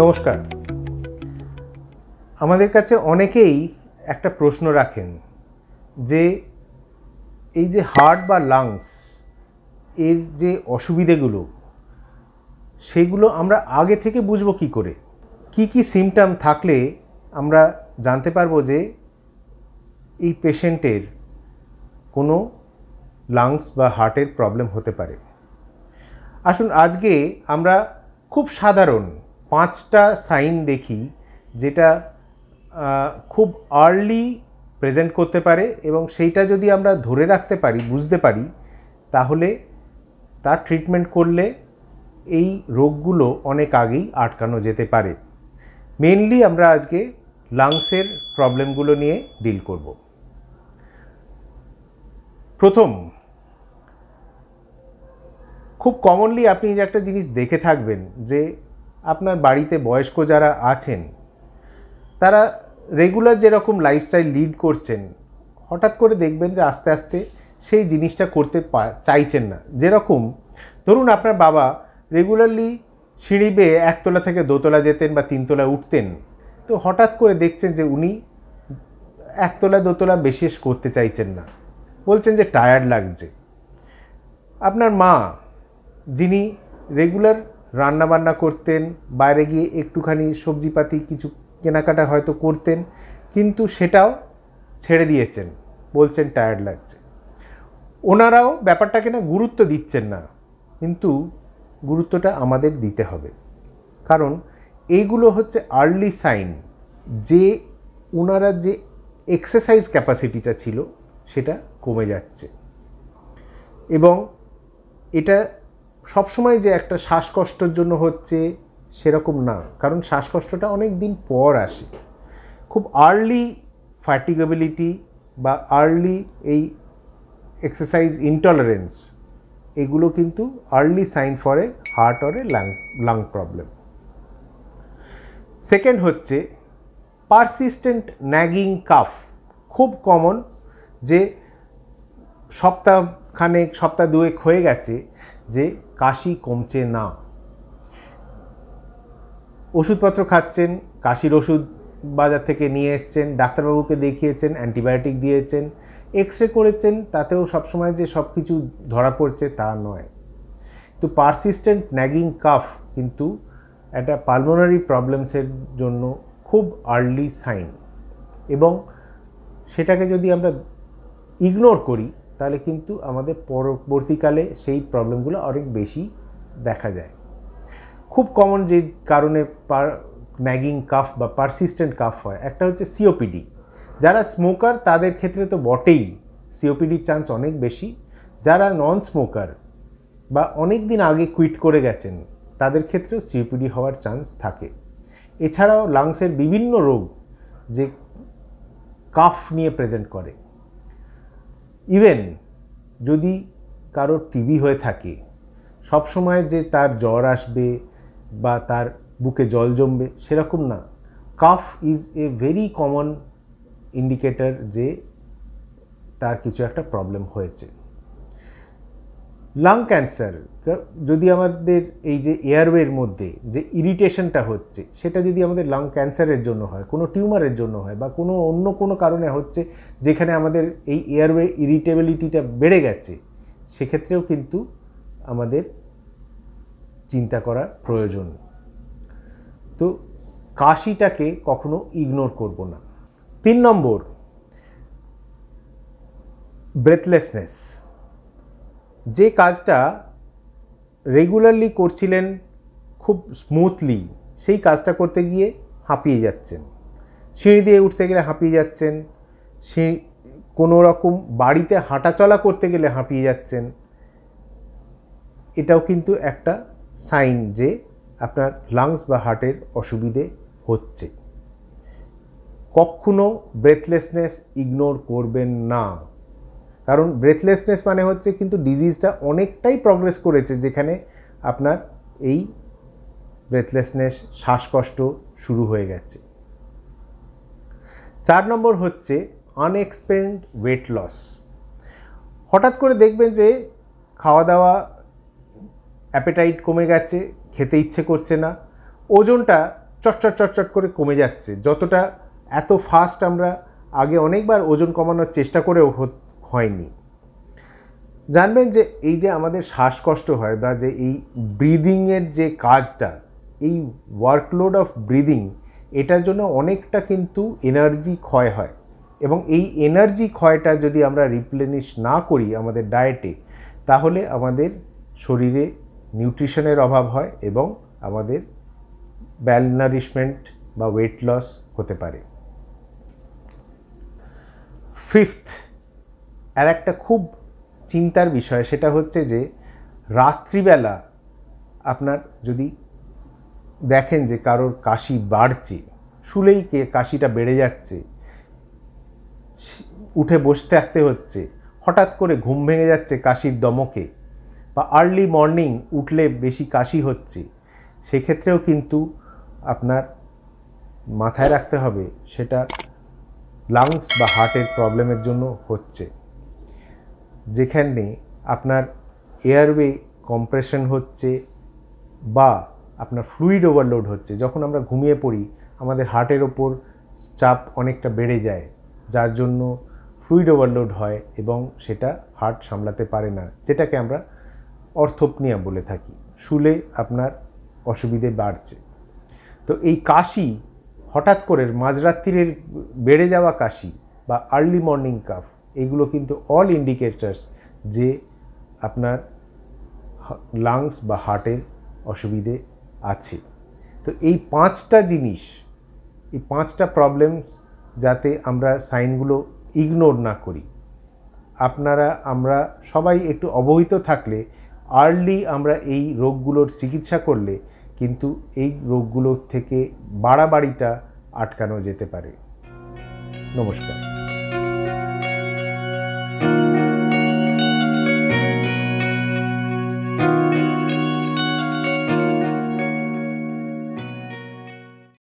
নমস্কার। আমাদের কাছে অনেকেই একটা প্রশ্ন রাখেন যে এই যে হার্ট বা লাংস এর যে অসুবিধেগুলো সেগুলো আমরা আগে থেকে বুঝবো কি করে, কি সিমটম থাকলে আমরা জানতে পারবো যে এই পেশেন্টের কোনো লাংস বা হার্টের প্রবলেম হতে পারে। আসুন আজকে আমরা খুব সাধারণ 5টা সাইন দেখি যেটা খুব আর্লি প্রেজেন্ট করতে পারে এবং সেইটা যদি আমরা ধরে রাখতে পারি, বুঝতে পারি, তাহলে তার ট্রিটমেন্ট করলে এই রোগগুলো অনেক আগেই আটকানো যেতে পারে। মেনলি আমরা আজকে লাংসের প্রবলেমগুলো নিয়ে ডিল করব। প্রথম, খুব কমনলি আপনি একটা জিনিস দেখে থাকবেন যে আপনার বাড়িতে বয়স্ক যারা আছেন তারা রেগুলার যেরকম লাইফস্টাইল লিড করছেন, হঠাৎ করে দেখবেন যে আস্তে আস্তে সেই জিনিসটা করতে চাইছেন না। যেরকম ধরুন আপনার বাবা রেগুলারলি সিঁড়ি বেয়ে 1 তলা থেকে 2 তলা যেতেন বা 3 তলা উঠতেন, তো হঠাৎ করে দেখছেন যে উনি 1 তলা 2 তলা বিশেষ করতে চাইছেন না, বলছেন যে টায়ার্ড লাগছে। আপনার মা যিনি রেগুলার রান্নাবান্না করতেন, বাইরে গিয়ে একটুখানি সবজিপাতি কিছু কেনাকাটা হয়তো করতেন, কিন্তু সেটাও ছেড়ে দিয়েছেন, বলছেন টায়ার্ড লাগছে। ওনারাও ব্যাপারটাকে না গুরুত্ব দিচ্ছেন না, কিন্তু গুরুত্বটা আমাদের দিতে হবে, কারণ এইগুলো হচ্ছে আর্লি সাইন যে ওনারা যে এক্সারসাইজ ক্যাপাসিটিটা ছিল সেটা কমে যাচ্ছে। এবং এটা সবসময় যে একটা শ্বাসকষ্টের জন্য হচ্ছে সেরকম না, কারণ শ্বাসকষ্টটা অনেক দিন পর আসে। খুব আর্লি ফ্যাটিগেবিলিটি বা আর্লি এই এক্সারসাইজ ইনটলারেন্স, এগুলো কিন্তু early sign for a heart or a lung problem. Second হচ্ছে পারসিস্টেন্ট ন্যাগিং কাফ। খুব কমন যে সপ্তাহ 2 হয়ে গেছে যে কাশি কমছে না, ওষুধপত্র খাচ্ছেন, কাশির ওষুধ বাজার থেকে নিয়ে এসছেন, ডাক্তারবাবুকে দেখিয়েছেন, অ্যান্টিবায়োটিক দিয়েছেন, এক্সরে করেছেন, তাতেও সবসময় যে সব কিছু ধরা পড়ছে তা নয়। তো পারসিস্টেন্ট ন্যাগিং কাফ কিন্তু একটা পালমোনারি প্রবলেমসের জন্য খুব আর্লি সাইন, এবং সেটাকে যদি আমরা ইগনোর করি তাহলে কিন্তু আমাদের পরবর্তীকালে সেই প্রবলেমগুলো অনেক বেশি দেখা যায়। খুব কমন যে কারণে ন্যাগিং কাফ বা পারসিস্টেন্ট কাফ হয়, একটা হচ্ছে সিওপিডি। যারা স্মোকার তাদের ক্ষেত্রে তো বটেই সিওপিডির চান্স অনেক বেশি। যারা নন স্মোকার বা অনেক দিন আগে কুইট করে গেছেন তাদের ক্ষেত্রেও সিওপিডি হওয়ার চান্স থাকে। এছাড়াও লাংসের বিভিন্ন রোগ যে কাফ নিয়ে প্রেজেন্ট করে, ইভেন যদি কারোর টিবি হয়ে থাকে, সবসময় যে তার জ্বর আসবে বা তার বুকে জল জমবে সেরকম না। Calf is a very common indicator যে তার কিছু একটা প্রবলেম হয়েছে। লাং ক্যান্সার যদি আমাদের এই যে এয়ারওয়ের মধ্যে যে ইরিটেশনটা হচ্ছে সেটা যদি আমাদের লাং ক্যান্সারের জন্য হয়, কোনো টিউমারের জন্য হয় বা কোনো অন্য কোনো কারণে হচ্ছে যেখানে আমাদের এই এয়ারওয়ে ইরিটেবিলিটিটা বেড়ে গেছে, সেক্ষেত্রেও কিন্তু আমাদের চিন্তা করা প্রয়োজন। তো কাশিটাকে কখনো ইগনোর করব না। 3 নম্বর, ব্রেথলেসনেস। যে কাজটা রেগুলারলি করছিলেন খুব স্মুথলি, সেই কাজটা করতে গিয়ে হাঁপিয়ে যাচ্ছেন, সিঁড়ি দিয়ে উঠতে গেলে হাঁপিয়ে যাচ্ছেন, কোনো রকম বাড়িতে হাঁটাচলা করতে গেলে হাঁপিয়ে যাচ্ছেন, এটাও কিন্তু একটা সাইন যে আপনার লাংস বা হার্টের অসুবিধে হচ্ছে। কখনো ব্রেথলেসনেস ইগনোর করবেন না, কারণ ব্রেথলেসনেস মানে হচ্ছে কিন্তু ডিজিজটা অনেকটাই প্রগ্রেস করেছে, যেখানে আপনার এই ব্রেথলেসনেস শ্বাসকষ্ট শুরু হয়ে গেছে। 4 নম্বর হচ্ছে আনএক্সপ্লেইনড ওয়েট লস। হঠাৎ করে দেখবেন যে খাওয়া দাওয়া অ্যাপেটাইট কমে গেছে, খেতে ইচ্ছে করছে না, ওজনটা চটচট চটচট করে কমে যাচ্ছে, যতটা এত ফাস্ট আমরা আগে অনেকবার ওজন কমানোর চেষ্টা করেও হয়নি। জানবেন যে এই যে আমাদের শ্বাসকষ্ট হয় বা যে এই ব্রিদিংয়ের যে কাজটা, এই ওয়ার্কলোড অফ ব্রিদিং, এটার জন্য অনেকটা কিন্তু এনার্জি ক্ষয় হয়, এবং এই এনার্জি ক্ষয়টা যদি আমরা রিপ্লেনিশ না করি আমাদের ডায়েটে, তাহলে আমাদের শরীরে নিউট্রিশনের অভাব হয় এবং আমাদের ম্যালনারিশমেন্ট বা ওয়েট লস হতে পারে। ফিফথ, আর একটা খুব চিন্তার বিষয়, সেটা হচ্ছে যে রাত্রিবেলা আপনার যদি দেখেন যে কারোর কাশি বাড়ছে, শুলেই কাশিটা বেড়ে যাচ্ছে, উঠে বসতে থাকতে হচ্ছে, হঠাৎ করে ঘুম ভেঙে যাচ্ছে কাশির দমকে, বা আর্লি মর্নিং উঠলে বেশি কাশি হচ্ছে, সেক্ষেত্রেও কিন্তু আপনার মাথায় রাখতে হবে সেটা লাংস বা হার্টের প্রবলেমের জন্য হচ্ছে। যেখানে আপনার এয়ারওয়ে কম্প্রেশন হচ্ছে বা আপনার ফ্লুইড ওভারলোড হচ্ছে, যখন আমরা ঘুমিয়ে পড়ি আমাদের হার্টের ওপর চাপ অনেকটা বেড়ে যায়, যার জন্য ফ্লুইড ওভারলোড হয় এবং সেটা হার্ট সামলাতে পারে না, যেটাকে আমরা অর্থোপনিয়া বলে থাকি। শুলে আপনার অসুবিধে বাড়ছে। তো এই কাশি, হঠাৎ করে মাঝরাত্রির বেড়ে যাওয়া কাশি বা আর্লি মর্নিং কাফ, এগুলো কিন্তু অল ইন্ডিকেটার্স যে আপনার লাংস বা হার্টের অসুবিধে আছে। তো এই 5টা জিনিস, এই 5টা প্রবলেমস যাতে আমরা সাইনগুলো ইগনোর না করি, আমরা সবাই একটু অবহিত থাকলে আর্লি আমরা এই রোগগুলোর চিকিৎসা করলে কিন্তু এই রোগগুলোর থেকে বাড়াবাড়িটা আটকানো যেতে পারে। নমস্কার।